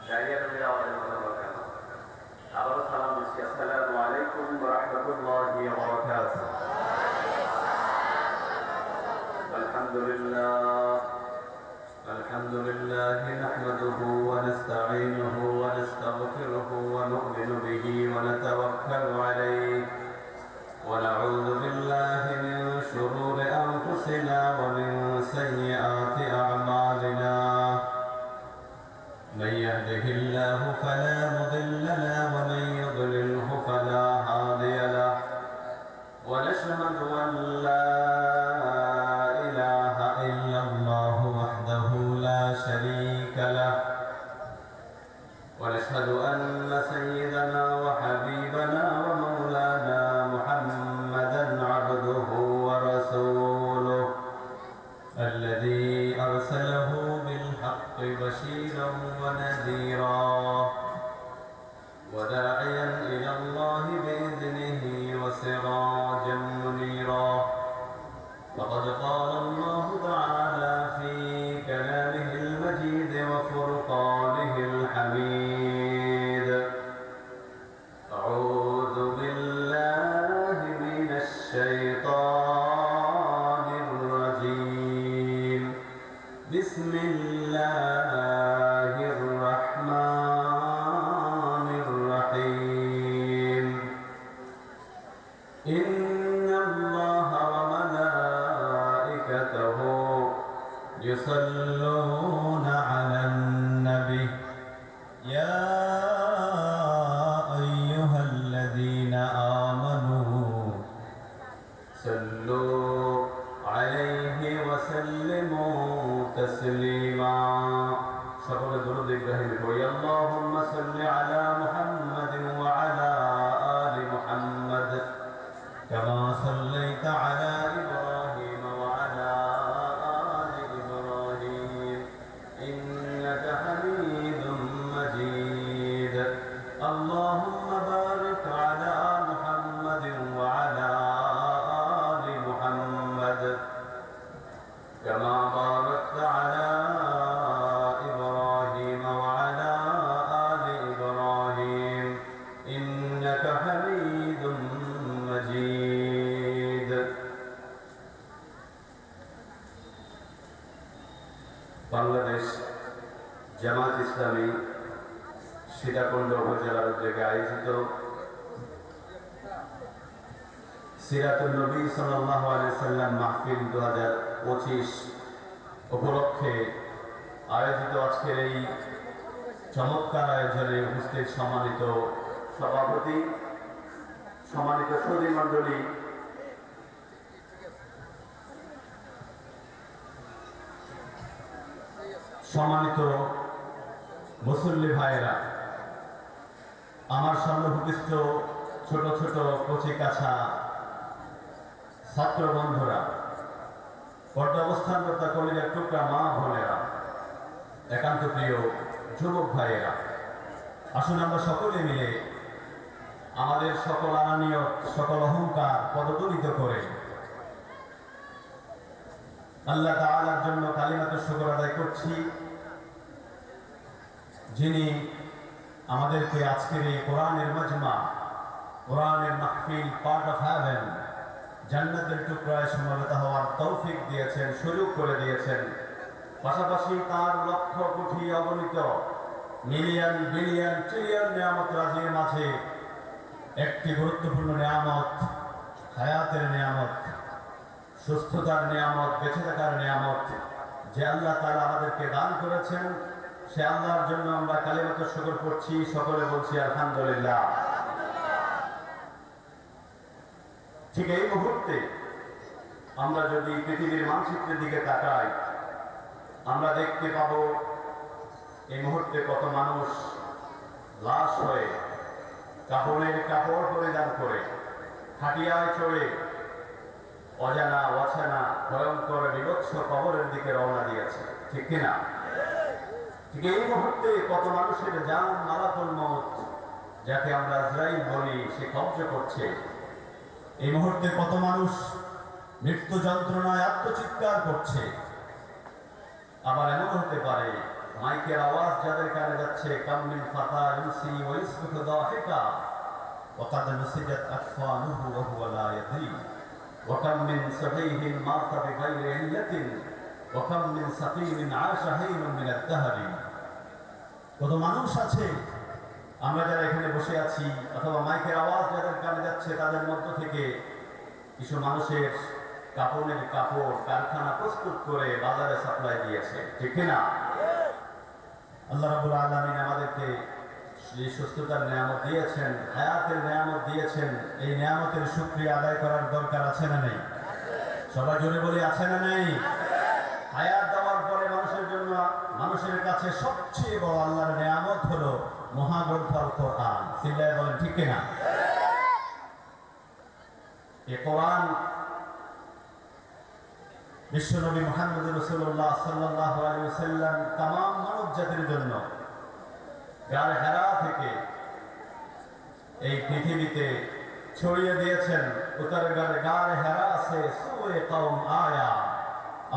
দাঁড়িয়ে তুমি আমাদের কথা বলবেন আবারও সালাম দিচ্ছি আসসালামু আলাইকুম ওয়া রাহমাতুল্লাহি ওয়া বারাকাতুহু الحمد لله نحمده ونستعينه ونستغفره ونؤمن به ونتوكل عليه ونعوذ بالله من شرور أنفسنا ومن سيئات أعمالنا من يهده الله فلا مضل له ومن يضلله فلا هادي له ونشهد أن لا إله إلا الله وحده لا شريك له ونشهد أن سيدنا وحبيبنا ومولانا محمدا عبده ورسوله الذي أرسله بالحق بشيرا ونذيرا وداعيا إلى الله بإذنه وسراجا منيرا وقد قال الله تعالى في كلامه المجيد وفرقانه الحميد أعوذ بالله من الشيطان الرجيم بسم الله الرحمن الرحيم إن الله وملائكته يصلون على النبي يا أيها الذين آمنوا صلوا عليه وسلموا تسليما شكر درود إبراهيم اللهم صل على محمد وعلى آل محمد كما صليت على إبراهيم وعلى آل إبراهيم إنك حميد مجيد اللهم بارك على محمد وعلى آل محمد كما باركت على إبراهيم وعلى آل إبراهيم إنك حميد مجيد বাংলাদেশ জামাত ইসলামী সীতাকুণ্ড উপজেলার উদ্যোগে আয়োজিত সিরাতুন নবী সাল্লাল্লাহু আলাইহি সাল্লাম মাহফিল 2025 উপলক্ষে আয়োজিত আজকের এই চমৎকার আয়োজনে উপস্থিত সম্মানিত সভাপতি, সম্মানিত সুধী মণ্ডলী, সম্মানিত মুসল্লি ভাইয়েরা, আমার সামনে উপস্থিত ছোট ছোট কচি কাছা ছাত্র বন্ধুরা, পর্দা অবস্থানকর্তা কলিজার টুকরা মা বোনেরা, একান্ত প্রিয় যুবক ভাইয়েরা, আসুন আমরা সকলে মিলে আমাদের সকল আনানিয়ত, সকল অহংকার পদদলিত করে আল্লাহ তাআলার জন্য কালিমাতুশ শুকর আদায় করছি, যিনি আমাদেরকে আজকের এই কোরআনের মাজমা, কোরআনের মাহফিল, পার্ট অফ হেভেন, জান্নাতের টুকরায় সমবেত হওয়ার তৌফিক দিয়েছেন, সুযোগ করে দিয়েছেন। পাশাপাশি তার লক্ষ কোটি অগণিত মিলিয়ন বিলিয়ন ট্রিলিয়ন নিয়ামত রাজির মাঝে একটি গুরুত্বপূর্ণ নিয়ামত, হায়াতের নিয়ামত, সুস্থতার নিয়ামত, বেঁচে থাকার নিয়ামত যে আল্লাহ তাআলা আমাদেরকে দান করেছেন, সে আল্লাহর জন্য আমরা কালিমাতুশ শুকর করছি, সকলে বলছি আলহামদুলিল্লাহ। ঠিক এই মুহূর্তে আমরা যদি পৃথিবীর মানচিত্রের দিকে তাকাই, আমরা দেখতে পাব এই মুহূর্তে কত মানুষ লাশ হয়ে কাপড়ের কাপড় পরিধান করে খাটিয়ায় চড়ে অজানা অচেনা ভয়ঙ্কর বিভৎস কবরের দিকে রওনা দিয়েছে, ঠিক কিনা? ঠিক এই মুহূর্তে কত মানুষের জান মালাকুল মউত, যাকে আমরা আজরাইল বলি, সে কব্জ করছে। এই মুহূর্তে কত মানুষ মৃত্যু যন্ত্রণায় আত্মচিৎকার করছে। আবার এমন হতে পারে মাইকের আওয়াজ যাদের কানে যাচ্ছে, কাম মিন ফাতা ইউসি ওয়া ইসবিহু দাহিকা ওয়া কাদ নুসিজাত আকফানুহু ওয়া হুয়া লা ইয়াদরি ওয়া কাম মিন সাহিহিন মাতা বিগাইরি ইল্লাতিন ওয়া কাম মিন সাকিমিন আশা হাইনুন মিন আদ-দাহরি। কত মানুষ আছে আমরা যারা এখানে বসে আছি অথবা মাইকের আওয়াজ যাদের কানে যাচ্ছে, তাদের মধ্য থেকে কিছু মানুষের কাপড়ের কাপড় কারখানা প্রস্তুত করে বাজারে সাপ্লাই দিয়েছে, ঠিক কিনা? আল্লাহ রাব্বুল আলামিন আমাদেরকে এই সুস্থতার নিয়ামত দিয়েছেন, হায়াতের নিয়ামত দিয়েছেন। এই নিয়ামতের শুকরিয়া আদায় করার দরকার আছে না নেই? সবাই জোরে বলে আছে না নেই? হায়াত দেওয়ার পরে মানুষের জন্য, মানুষের কাছে সবচেয়ে বড় আল্লাহর নিয়ামত হলো মহাগ্রন্থ আল কোরআন। চিল্লায় বলেন ঠিক কিনা? এই কোরআন বিশ্বনবী মুহাম্মদ রাসূলুল্লাহ সাল্লাল্লাহু আলাইহি ওয়াসাল্লাম तमाम মানব জাতির জন্য গারে হেরা থেকে এই পৃথিবীতে ছড়িয়ে দিয়েছেন। উত্তর গারে হেরা से सूए कौम आया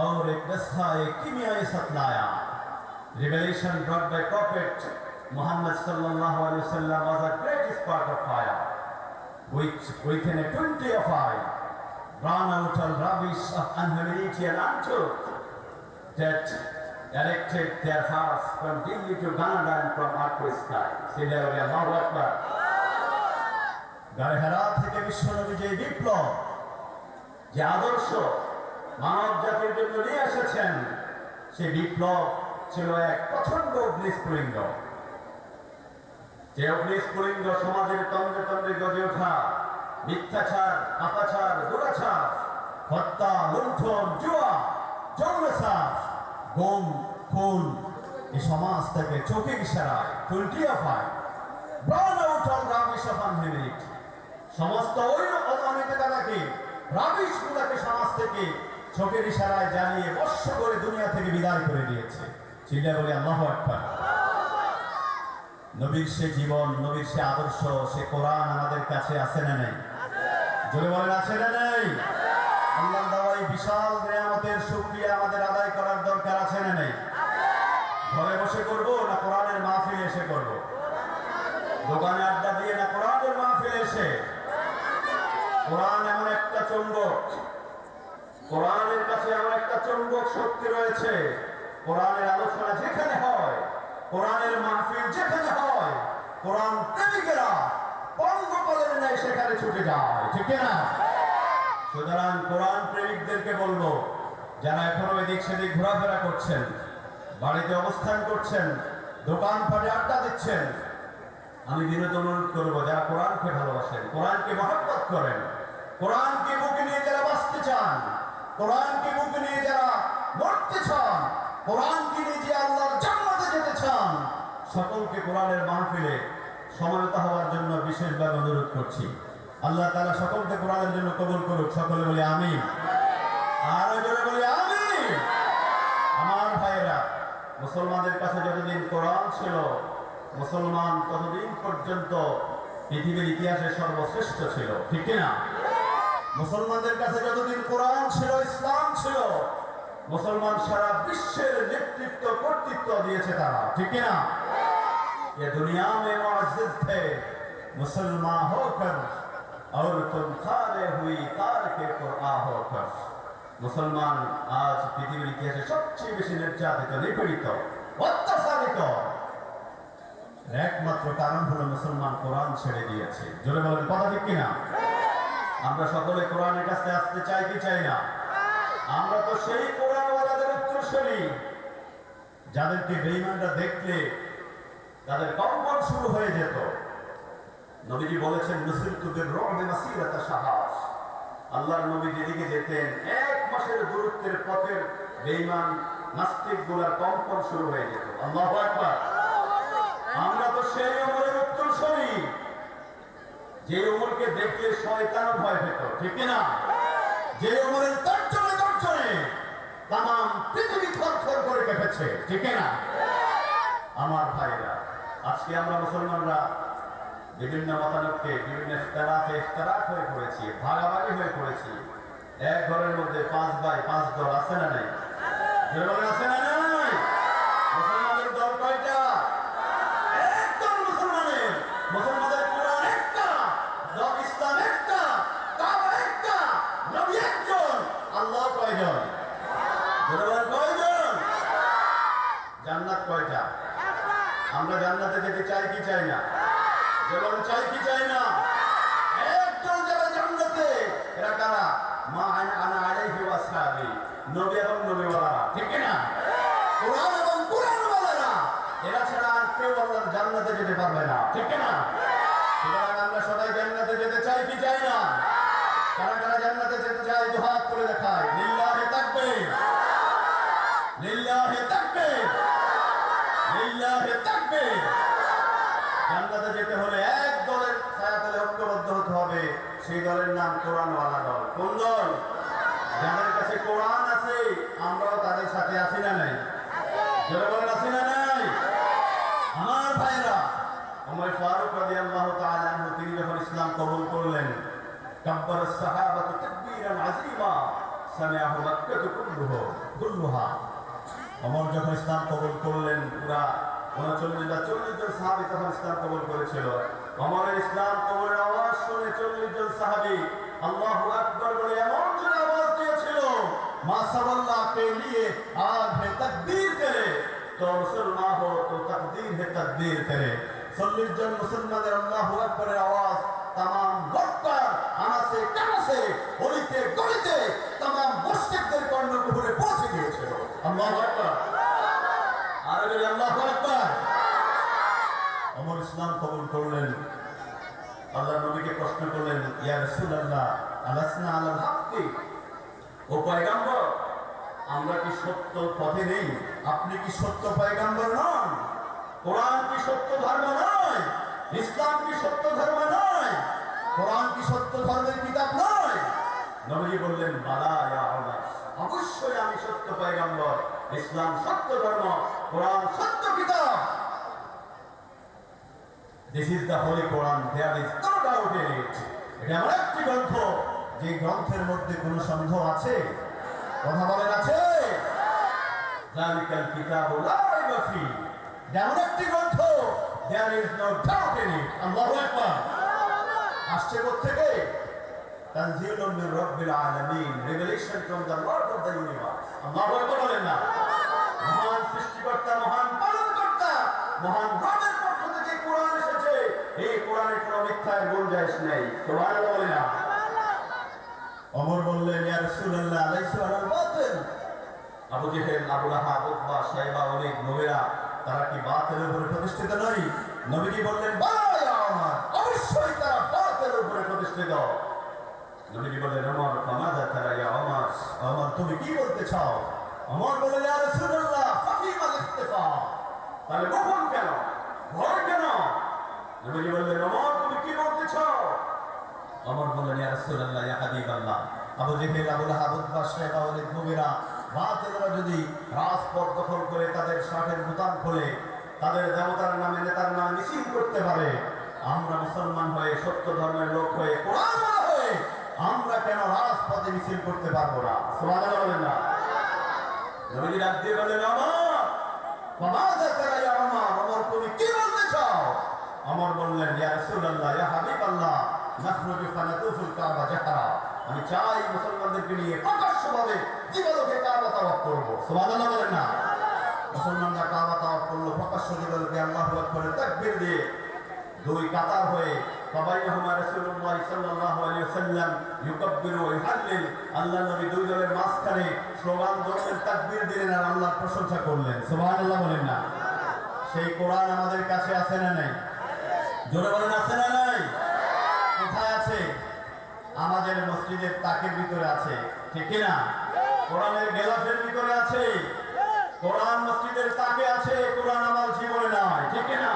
और एक नस्खा एक कीमियाई सतलाया। Revelation brought by Prophet Muhammad sallallahu alaihi wasallam was the greatest part of fire, which within a 20 of eye ran out all rubbish of unhumility and untruth that erected their hearts from Delhi to Canada and from earth to sky. Say Allahu Akbar. গারে হেরা থেকে বিশ্বনবী যে বিপ্লব, যে আদর্শ মানব জাতির জন্য নিয়ে এসেছেন, সেই বিপ্লব ছিল এক প্রচন্ড অগ্নিস্ফুলিঙ্গ। যে অগ্নিস্ফুলিঙ্গ সমাজের তন্দ্রে তন্দ্রে গজে ওঠা মিথ্যাচার, পাপাচার, দুরাচার, হত্যা, লুণ্ঠন, জুয়া, যৌনচার, গুম, খুন, এই সমাজ থেকে চোখের ইশারায় 20 of eye burn out all rubbish of unhumility। সমস্ত ওই অনৈতিকতাকে, রাবিশগুলোকে সমাজ থেকে চোখের ইশারায় জ্বালিয়ে বর্ষ করে দুনিয়া থেকে বিদায় করে দিয়েছে। চিল্লায় বলে আল্লাহু আকবার। নবীর সে জীবন, নবীর সে আদর্শ, সে কোরআন আমাদের কাছে আছে না নেই? জোরে বলেন আছে না নেই? আল্লাহর দেওয়া এই বিশাল নিয়ামতের শুকরিয়া আমাদের আদায় করার দরকার আছে না নেই? ঘরে বসে করব না কোরআনের মাহফিলে এসে করব? দোকানে আড্ডা দিয়ে না কোরআনের মাহফিলে এসে? কোরআন এমন একটা চুম্বক, কোরআনের কাছে এমন একটা চুম্বক শক্তি রয়েছে। কোরআনের আলোচনা যেখানে হয়, কোরআনের মাহফিল যেখানে হয়, কোরআন প্রেমিকেরা পঙ্গপালের ন্যায় সেখানে ছুটে যায়, ঠিক না? সুতরাং কোরআন প্রেমিকদেরকে বলবো, যারা এখনো এদিক সেদিক ঘোরাফেরা করছেন, বাড়িতে অবস্থান করছেন, দোকানপাটে আড্ডা দিচ্ছেন, আমি বিনীত অনুরোধ করবো, যারা কোরআনকে ভালোবাসেন, কোরআনকে মহব্বত করেন, কোরআনকে বুকে নিয়ে যারা বাঁচতে চান, কোরআনকে বুকে নিয়ে যারা মরতে চান, কোরআনকে নিয়ে যে আল্লাহর জান্নাতে যেতে চান, সকলকে কোরআনের মাহফিলে সমবেত হওয়ার জন্য বিশেষভাবে অনুরোধ করছি। আল্লাহ তাআলা সকলকে কোরআনের জন্য কবুল করুক। সকলে বলি আমিন। আর জোরে বলি আমিন। আমার ভাইয়েরা, মুসলমানদের কাছে যতদিন কোরআন ছিল, মুসলমান ততদিন পর্যন্ত পৃথিবীর ইতিহাসে সর্বশ্রেষ্ঠ ছিল, ঠিক না? মুসলমানদের কাছে যতদিন কোরআন ছিল, ইসলাম ছিল, মুসলমান সারা বিশ্বের নেতৃত্ব কর্তৃত্ব দিয়েছে তারা, ঠিক না? ये दुनिया में मुअज़्ज़ज़ थे मुसलमान होकर और तुम खारे हुई तार के कुरआन होकर। মুসলমান আজ পৃথিবীর ইতিহাসে সবচেয়ে বেশি নির্যাতিত, নিপীড়িত, অত্যাচারিত একমাত্র কারণ হলো মুসলমান কোরআন ছেড়ে দিয়েছে। জোরে বলেন কথা ঠিক কিনা? আমরা সকলে কোরআনের কাছে আসতে চাই কি চাই না? আমরা তো সেই কোরআনওয়ালাদের উত্তরসূরি, যাদেরকে বেঈমানরা দেখলে তাদের কম্পন শুরু হয়ে যেত। নবীজি বলেছেন, নুসিরতু বির-রু'বি মাসিরাতা শাহর। আল্লাহর নবী যেদিকে যেতেন, 1 মাসের দূরত্বের পথের বেঈমান নাস্তিকগুলোর কম্পন শুরু হয়ে যেত। আল্লাহু আকবার। আমরা তো সেই ওমরের উত্তরসূরি, যে ওমরকে দেখলে শয়তানও ভয় পেত, ঠিক না? যে ওমরের তর্জনে তর্জনে তামাম পৃথিবী থরথর করে কেঁপেছে, ঠিক না? আমার ভাইরা, আজকে আমরা মুসলমানরা বিভিন্ন মতানৈক্যে, বিভিন্ন ইখতিলাফ হয়ে পড়েছি, ভাগাভাগি হয়ে পড়েছি। এক ঘরের মধ্যে 5 ভাই 5 দল, আছে না নাই? আছে না নাই? মুসলমানদের জান্নাতে যেতে চাই কি চাই না? যেমন চাই কি চাই না? একজন যারা জান্নাতে, এরা কারা? মা আনা আলাইহি ওয়া আসহাবি, নবী এবং নবীওয়ালারা, ঠিক না? কোরআন এবং কোরআনওয়ালারা, এরা ছাড়া আর কেউ আল্লাহর জান্নাতে যেতে পারবে না, ঠিক না? সুতরাং আমরা সবাই জান্নাতে যেতে চাই কি চাই না? কারা কারা জান্নাতে যেতে চাই দুহাত করে দেখায়। লিল্লাহি তাকবীর, লিল্লাহি তাকবীর, লিল্লাহি তাকবীর। জান্নাতে যেতে হলে এক দলের ছায়াতলে ঐক্যবদ্ধ হতে হবে, সেই দলের নাম কোরআনওয়ালা দল। কোন দল? যাদের কাছে কোরআন আছে, আমরাও তাদের সাথে আছি না নাই? যারা বলেন আছি না নাই? আমার ভাইরা, ওমর ফারুক রাদিয়াল্লাহু তাআলা আনহু তিনি যখন ইসলাম কবুল করলেন, কাব্বার সাহাবাতু তাকবীরান আযীমা সামিআহু মাক্কাহ কুল্লুহা। ওমর যখন ইসলাম কবুল করলেন, পুরা 39 বা 40 জন সাহাবী তখন ইসলাম কবুল করেছিল। ওমরের ইসলাম কবুলের আওয়াজ শুনে 40 জন সাহাবী আল্লাহু আকবার বলে এমন জোরে আওয়াজ দিয়েছিল, মাশাআল্লাহ কে লিয়ে আজ হে তাকবীর করে, তো মুসলমান হো তো তাকদীর হে তাকবীর করে। 40 জন মুসলমানের আল্লাহু আকবারের আওয়াজ तमाम মক্কা আনাসে কানাসে অলিতে গলিতে तमाम মুশরিকদের কর্ণকুহরে পৌঁছে গিয়েছিল। আল্লাহু আকবার, আরে বলি আল্লাহু আকবার। ওমর ইসলাম কবুল করলেন, আল্লাহর নবীকে প্রশ্ন করলেন, ইয়া রাসূলুল্লাহ আলাসনা আলাল হাক্কি, ও পয়গম্বর আমরা কি সত্য পথে নেই? আপনি কি সত্য পয়গম্বর নন? কোরআন কি সত্য ধর্ম নয়? ইসলাম কি সত্য ধর্ম নয়? কোরআন কি সত্য ধর্মের কিতাব নয়? নবী বললেন, বালা ইয়া ওমর, অবশ্যই আমি সত্য পয়গম্বর, ইসলাম সত্য ধর্ম, কোরআন সত্য কিতাব। This is the Holy Quran, there is no doubt in it. এটা এমন একটি গ্রন্থ, যে গ্রন্থের মধ্যে কোনো সন্দেহ আছে? কথা বলেন আছে? যালিকাল কিতাবু লা রাইবা ফীহ, এমন একটি গ্রন্থ, there is no doubt in it. আল্লাহু আকবার। আসছে কোত্থেকে? তানজিলুম মির রাব্বিল আলামিন, revelation from the Lord of the universe. আল্লাহু আকবার বলেন না? মহান সৃষ্টিকর্তা, মহান পালনকর্তা, মহান রবের পক্ষ থেকে কোরআন এসেছে। এই কোরআনে কোনো মিথ্যার গুঞ্জাইশ নেই। সুবহানাল্লাহ বলেন না? ওমর বললেন, ইয়া রাসূলুল্লাহ আলাইসা আলাল বাতিল, আবু জেহেল, আবু লাহাব, উতবা, শাইবা, ওলীদ, মুগীরা, তারা কি বাতিলের উপরে প্রতিষ্ঠিত নয়? নবীজি বললেন, বালা ইয়া ওমর, অবশ্যই তারা বাতিলের উপরে প্রতিষ্ঠিত। নবীজি বললেন, ওমর ফামাযা তারা ইয়া ওমর, ওমর তুমি কি বলতে চাও? ওমর বললেন, ইয়া রাসূলুল্লাহ ফাফিমাল ইখতিফা, তাহলে গোপন কেন, ভয় কেন? নবীজি বললেন, ওমর তুমি কি বলতে চাও? ওমর বললেন, ইয়া রাসূলুল্লাহ ইয়া হাবিবাল্লাহ, আবু জেহেল, আবু লাহাব, উতবা, শাইবা, ওলীদ, মুগীরা, বাতিলরা যদি রাজপথ দখল করে তাদের শার্টের বোতাম খুলে তাদের দেবতার নামে, নেতার নাম মিছিল করতে পারে, আমরা মুসলমান হয়ে, সত্য ধর্মের লোক হয়ে, কোরআনওয়ালা হয়ে আমরা কেন রাজপথে মিছিল করতে পারবো না? সুবহানাল্লাহ বলেন না? নবীজি ডাক দিয়ে বললেন, ওমর ফামাযা তারা ইয়া ওমর, ওমর তুমি কি বলতে চাও? ওমর বললেন, ইয়া রাসূলুল্লাহ ইয়া হাবিবাল্লাহ নাখরুজু ফানাতুফুল কাবা জাহরা, আমি চাই মুসলমানদেরকে নিয়ে প্রকাশ্যভাবে দিবালোকে কাবা তাওয়াফ করব। সুবহানাল্লাহ বলেন না? মুসলমানরা কাবা তাওয়াফ করলো, প্রকাশ্য দিবালোকে আল্লাহু আকবার তাকবীর দিয়ে দুই কাতার হয়ে, ফাবাইনাহুমা রাসূলুল্লাহ সাল্লাল্লাহু আলাইহি ওয়াসাল্লাম ইউকাব্বিরু ওয়া ইউহাল্লিল, আল্লাহ নবী দুই দলের মাঝখানে স্লোগান দিলেন, তাকবীর দিলেন আর আল্লাহর প্রশংসা করলেন। সুবহানাল্লাহ বলেন না? সেই কোরআন আমাদের কাছে আছে না নাই? জোরে বলেন, আছে না নাই? কোথায় আছে? আমাদের মসজিদের তাকের ভিতরে আছে, ঠিক কি না? কোরআনের গেলাফের ভিতরে আছে, কোরআন মসজিদের তাকে আছে, কোরআন আমার জীবনে নাই, ঠিক কি না?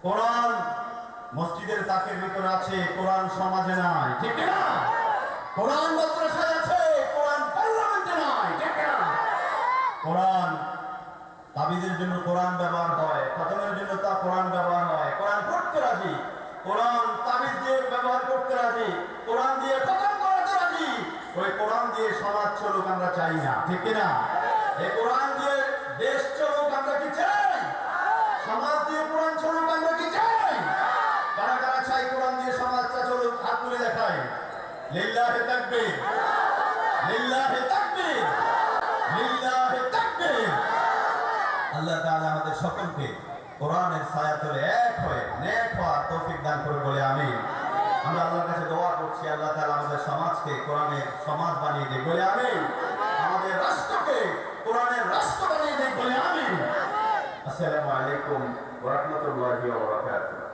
কোরআন মসজিদের তাকের ভিতরে আছে, কোরআন সমাজে নাই, ঠিক কি না? কোরআন মাদ্রাসায় আছে, কোরআন পার্লামেন্টে নাই, ঠিক কি না? কোরআন তাবিজের জন্য কোরআন ব্যবহার হয়, খতমের জন্য তা কোরআন ব্যবহার হয়, কোরআন পড়তে রাজি, কোরআন তাবিজ দিয়ে ব্যবহার করতে রাজি, কোরআন দিয়ে খতম করাতে রাজি। ওই কোরআন দিয়ে সমাজ চলুক আমরা চাই না, ঠিক কি না? এই কোরআন দিয়ে দেশ চলুক আমরা কি চাই? সমাজ দিয়ে কোরআন চলুক আমরা কি চাই? কারা কারা চাই কোরআন দিয়ে সমাজটা চলুক? হাত তুলে দেখাই। লিল্লাহি তাকবীর, লিল্লাহি তাকবীর, লিল্লাহি তাকবীর। আল্লাহ তাআলা আমাদের সকলকে কোরআনের ছায়াতলে এক হয়ে নেক হওয়ার তৌফিক দান করে বলে আমি। আমরা আল্লাহর কাছে দোয়া করছি, আল্লাহ তাআলা আমাদের সমাজকে কোরআনের সমাজ বানিয়ে দেয় বলে আমি। আমাদের রাষ্ট্রকে কোরআনের রাষ্ট্র বানিয়ে দেয় বলে আমি। আসসালামু আলাইকুম ওয়া রাহমাতুল্লাহি ওয়া বারাকাতুহু।